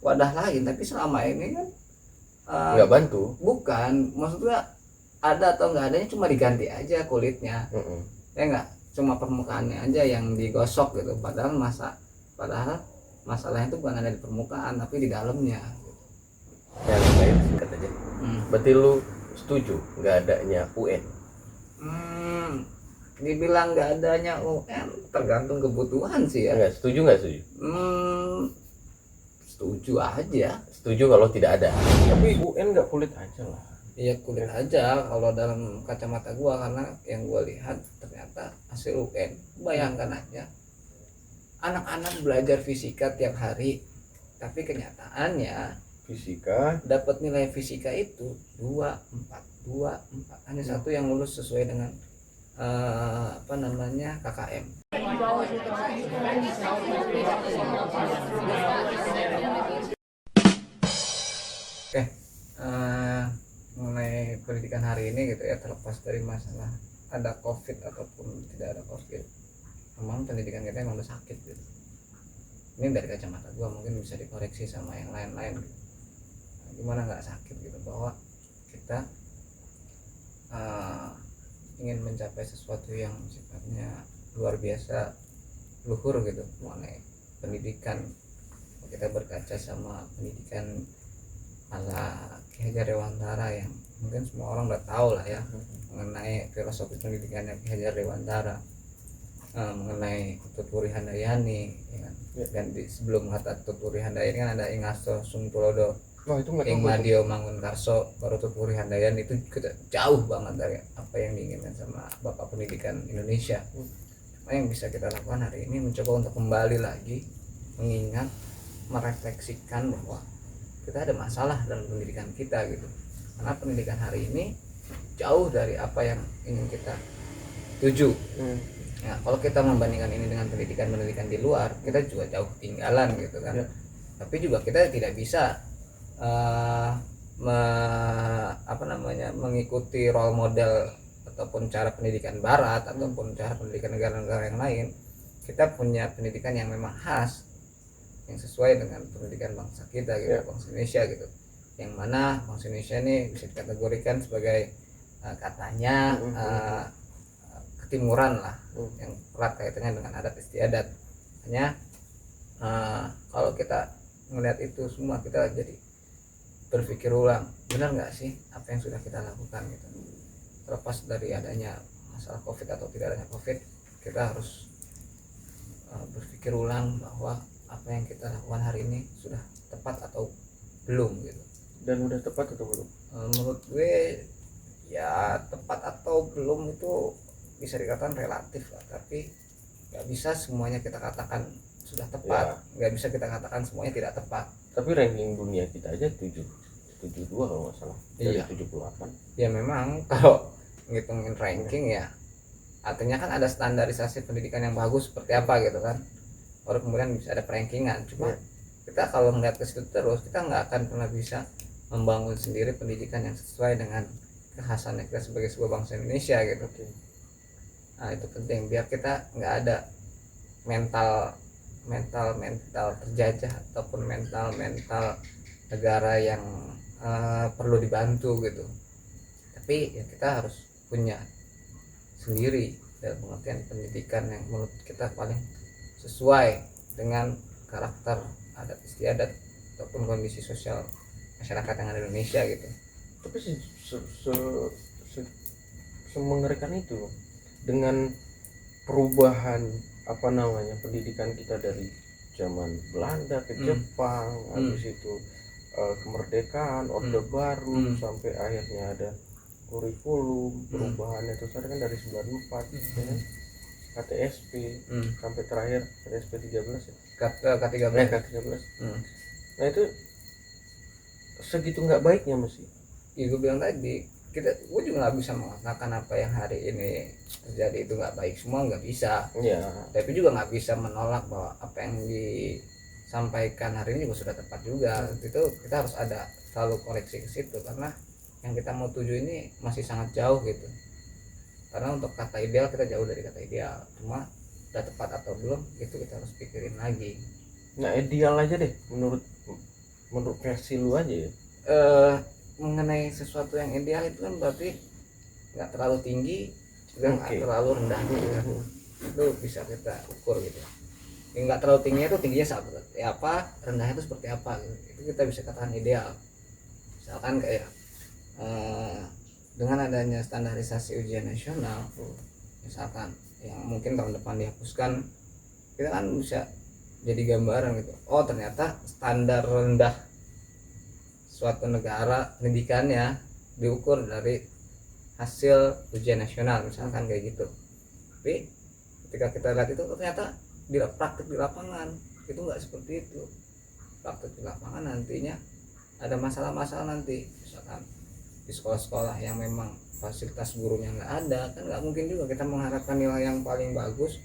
wadah lain, tapi selama ini kan nggak bantu. bukan, maksudnya ada atau nggak adanya cuma diganti aja kulitnya, ya nggak, cuma permukaannya aja yang digosok gitu, padahal masalahnya itu bukan ada di permukaan tapi di dalamnya. Yang lain singkat aja. Berarti lu setuju nggak adanya UN? Dibilang nggak adanya UN tergantung kebutuhan sih ya. Nggak setuju, nggak setuju? Setuju aja. Setuju kalau tidak ada. Tapi UN nggak kulit aja lah. Iya kulit aja kalau dalam kacamata gua, karena yang gua lihat ternyata hasil UN. Bayangkan aja anak-anak belajar fisika tiap hari, tapi kenyataannya Fisika dapat nilai fisika itu 2, 4, 2, 4, hanya satu yang lulus sesuai dengan KKM. Oke, mengenai pendidikan hari ini gitu ya, terlepas dari masalah ada COVID ataupun tidak ada COVID, memang pendidikan kita emang udah sakit gitu. Ini dari kacamata gua, mungkin bisa dikoreksi sama yang lain-lain gitu. Nah, gimana nggak sakit gitu, bahwa kita ingin mencapai sesuatu yang sifatnya luar biasa, luhur gitu mengenai pendidikan. Kita berkaca sama pendidikan ala Ki Hajar Dewantara yang mungkin semua orang udah tahu lah ya, mengenai filosofi pendidikannya Ki Hajar Dewantara, mengenai Tuturi Handayani ya kan? Dan sebelum kata Tuturi Handayani kan ada Ingasto Sungtulodo, Ing Madio Mangunkarso, baru Tuturi Handayani. Itu jauh banget dari apa yang diinginkan sama Bapak Pendidikan Indonesia. Cuma yang bisa kita lakukan hari ini mencoba untuk kembali lagi mengingat, merefleksikan bahwa kita ada masalah dalam pendidikan kita gitu, karena pendidikan hari ini jauh dari apa yang ingin kita tuju. Nah, kalau kita membandingkan ini dengan pendidikan di luar, kita juga jauh ketinggalan gitu kan. Tapi juga kita tidak bisa mengikuti role model ataupun cara pendidikan barat ataupun cara pendidikan negara-negara yang lain. Kita punya pendidikan yang memang khas, yang sesuai dengan pendidikan bangsa kita gitu, bangsa Indonesia gitu, yang mana bangsa Indonesia ini bisa dikategorikan sebagai katanya ketimuran lah, yang erat kaitannya dengan adat istiadat. Hanya kalau kita melihat itu semua, kita jadi berpikir ulang, benar nggak sih apa yang sudah kita lakukan gitu. Terlepas dari adanya masalah COVID atau tidak adanya COVID, kita harus berpikir ulang bahwa apa yang kita lakukan hari ini sudah tepat atau belum gitu. Dan udah tepat atau belum? Menurut gue ya tepat atau belum itu bisa dikatakan relatif lah, tapi nggak bisa semuanya kita katakan sudah tepat, nggak bisa kita katakan semuanya tidak tepat. Tapi ranking dunia kita aja 72 kalau nggak salah dari 78. Ya memang kalau ngitungin ranking ya artinya kan ada standarisasi pendidikan yang bagus seperti apa gitu kan, baru kemudian bisa ada rankingan. Cuma kita kalau melihat ke situ terus, kita nggak akan pernah bisa membangun sendiri pendidikan yang sesuai dengan kekhasan kita sebagai sebuah bangsa Indonesia gitu. Nah itu penting, biar kita nggak ada mental terjajah ataupun mental negara yang perlu dibantu gitu. Tapi ya kita harus punya sendiri dalam pengertian pendidikan yang menurut kita paling sesuai dengan karakter adat istiadat ataupun kondisi sosial masyarakat yang ada di Indonesia gitu. Tapi semengerikan itu dengan perubahan pendidikan kita dari zaman Belanda ke Jepang, habis itu kemerdekaan, Orde Baru, sampai akhirnya ada kurikulum perubahannya, terus ada kan dari 94 ya kan? KTSP sampai terakhir KTSP 13 ya? K13. Nah itu segitu nggak baiknya mesti. Ya gue bilang tadi, gue juga nggak bisa mengatakan apa yang hari ini terjadi itu nggak baik semua, nggak bisa. Tapi juga nggak bisa menolak bahwa apa yang disampaikan hari ini juga sudah tepat juga. Itu kita harus ada selalu koreksi ke situ, karena yang kita mau tuju ini masih sangat jauh gitu. Karena untuk kata ideal kita jauh dari kata ideal, cuma udah tepat atau belum itu kita harus pikirin lagi. Nah ideal aja deh menurut menurut versi lu aja ya. Mengenai sesuatu yang ideal itu kan berarti nggak terlalu tinggi juga nggak terlalu rendah gitu kan. Itu bisa kita ukur gitu. Yang nggak terlalu tinggi itu tingginya seperti apa, rendahnya itu seperti apa gitu. Itu kita bisa katakan ideal. Misalkan kayak dengan adanya standarisasi ujian nasional, misalkan yang mungkin tahun depan dihapuskan, kita kan bisa jadi gambaran gitu. Oh ternyata standar rendah suatu negara pendidikannya diukur dari hasil ujian nasional misalkan kayak gitu. Tapi ketika kita lihat itu ternyata di praktik di lapangan itu nggak seperti itu. Praktik di lapangan nantinya ada masalah-masalah nanti, misalkan di sekolah-sekolah yang memang fasilitas gurunya nggak ada, kan nggak mungkin juga kita mengharapkan nilai yang paling bagus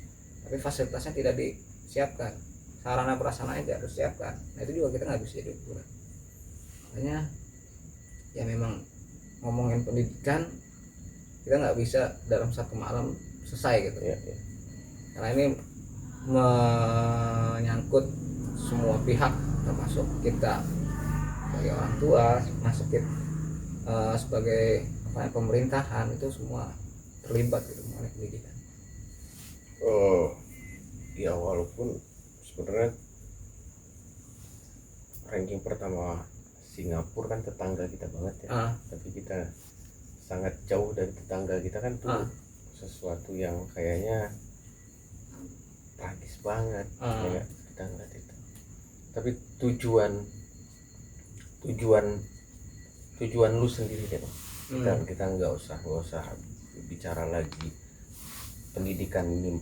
tapi fasilitasnya tidak disiapkan, sarana prasarana tidak disiapkan. Nah itu juga kita nggak bisa jadi ukuran. Makanya ya memang ngomongin pendidikan kita nggak bisa dalam satu malam selesai gitu ya. Karena ini menyangkut semua pihak, termasuk kita sebagai orang tua, masuk kita sebagai pemerintahan, itu semua terlibat gitu mengenai pendidikan. Oh ya, walaupun sebenarnya ranking pertama Singapura kan tetangga kita banget ya, tapi kita sangat jauh dari tetangga kita kan tuh sesuatu yang kayaknya tragis banget ya kita ngeliat itu. Tapi tujuan lu sendiri deh Bang. Kita nggak usah bicara lagi pendidikan ini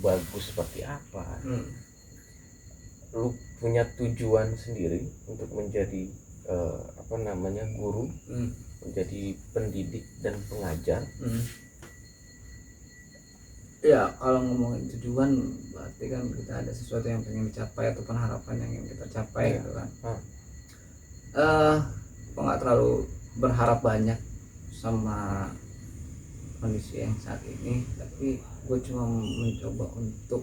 bagus seperti apa. Lu punya tujuan sendiri untuk menjadi guru, menjadi pendidik dan pengajar. Ya kalau ngomongin tujuan berarti kan kita ada sesuatu yang pengen dicapai ataupun harapan yang ingin kita capai gitu kan. Gue nggak terlalu berharap banyak sama kondisi yang saat ini, tapi gue cuma mencoba untuk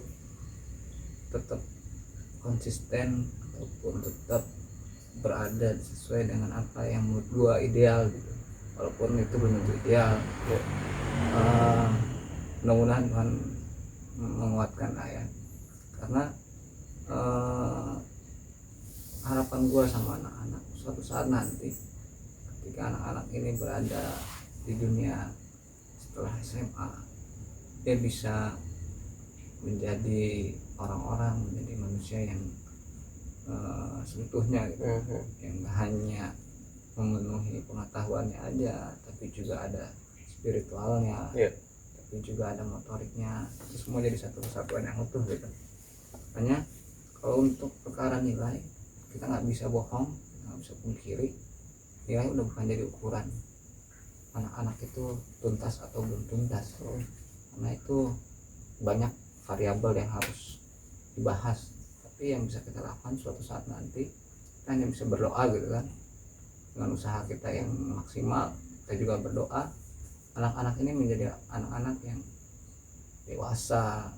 tetap konsisten ataupun tetap berada sesuai dengan apa yang menurut gue ideal gitu, walaupun itu belum tentu ideal. Mudah-mudahan Tuhan menguatkan lah ya, karena harapan gue sama anak-anak suatu saat nanti ketika anak-anak ini berada di dunia setelah SMA, dia bisa menjadi orang-orang, menjadi manusia yang seutuhnya gitu, yang hanya memenuhi pengetahuannya aja, tapi juga ada spiritualnya, tapi juga ada motoriknya, itu semua jadi satu kesatuan yang utuh gitu. Makanya kalau untuk perkara nilai kita nggak bisa bohong, kita nggak bisa pungkiri, nilai udah bukan jadi ukuran anak-anak itu tuntas atau belum tuntas, karena itu banyak variabel yang harus dibahas. Tapi yang bisa kita lakukan suatu saat nanti, kita hanya bisa berdoa gitu kan, dengan usaha kita yang maksimal. Kita juga berdoa anak-anak ini menjadi anak-anak yang dewasa,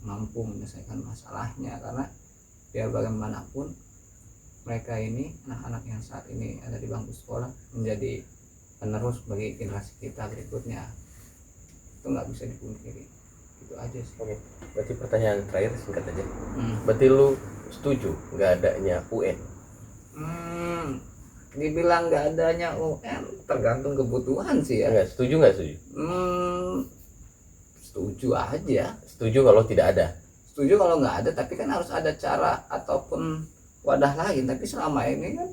mampu menyelesaikan masalahnya, karena biar bagaimanapun mereka ini anak-anak yang saat ini ada di bangku sekolah menjadi penerus bagi generasi kita berikutnya, itu nggak bisa dipungkiri. Itu aja sih. Oke, berarti pertanyaan terakhir singkat aja. Berarti lu setuju nggak adanya UN? Dibilang nggak adanya UN tergantung kebutuhan sih ya. Nggak setuju? Setuju aja. Setuju kalau tidak ada? Setuju kalau nggak ada, tapi kan harus ada cara ataupun wadah lain. Tapi selama ini kan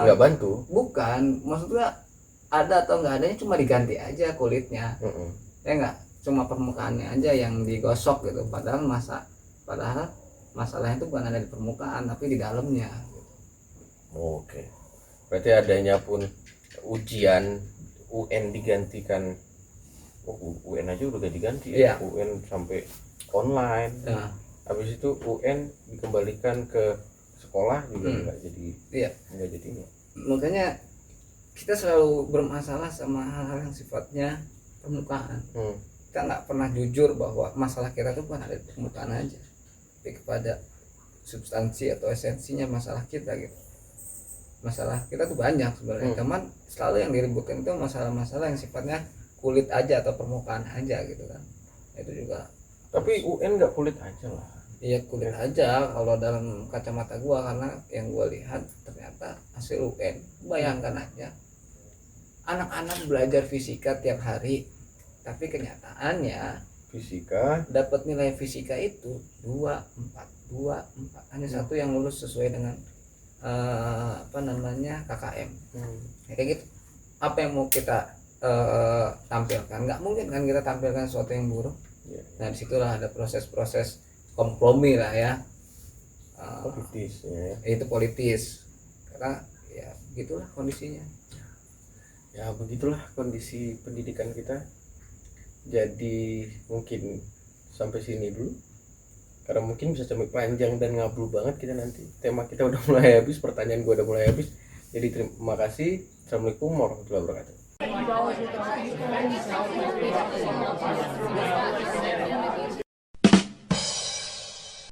nggak bantu. Bukan, maksudnya ada atau nggak adanya cuma diganti aja kulitnya. Ya nggak, cuma permukaannya aja yang digosok gitu. Padahal masalahnya itu bukan ada di permukaan tapi di dalamnya. Oke. Berarti adanya pun ujian UN digantikan, UN aja udah ganti ya. UN sampai online. Habis itu UN dikembalikan ke sekolah juga nggak jadi. Nggak jadi ini. Makanya kita selalu bermasalah sama hal-hal yang sifatnya permukaan. Kita nggak pernah jujur bahwa masalah kita itu bukan ada di permukaan aja, tapi kepada substansi atau esensinya masalah kita gitu. masalah kita tuh banyak sebenarnya, cuman selalu yang diributkan itu masalah-masalah yang sifatnya kulit aja atau permukaan aja gitu kan. Itu juga Tapi UN nggak kulit aja lah. iya kulit aja kalau dalam kacamata gua, karena yang gua lihat ternyata hasil UN, bayangkan aja anak-anak belajar fisika tiap hari tapi kenyataannya Fisika dapat nilai fisika itu 2 4 hanya satu yang lulus sesuai dengan KKM. Ya, kayak gitu. Apa yang mau kita tampilkan? Nggak mungkin kan kita tampilkan sesuatu yang buruk. ya. Nah disitulah ada proses-proses kompromi lah ya. Politis ya. Itu politis karena ya gitulah kondisinya. Ya begitulah kondisi pendidikan kita. Jadi mungkin sampai sini dulu, karena mungkin bisa sampai panjang dan ngablu banget kita nanti. Tema kita udah mulai habis, pertanyaan gue udah mulai habis. Jadi terima kasih. Assalamualaikum warahmatullahi wabarakatuh.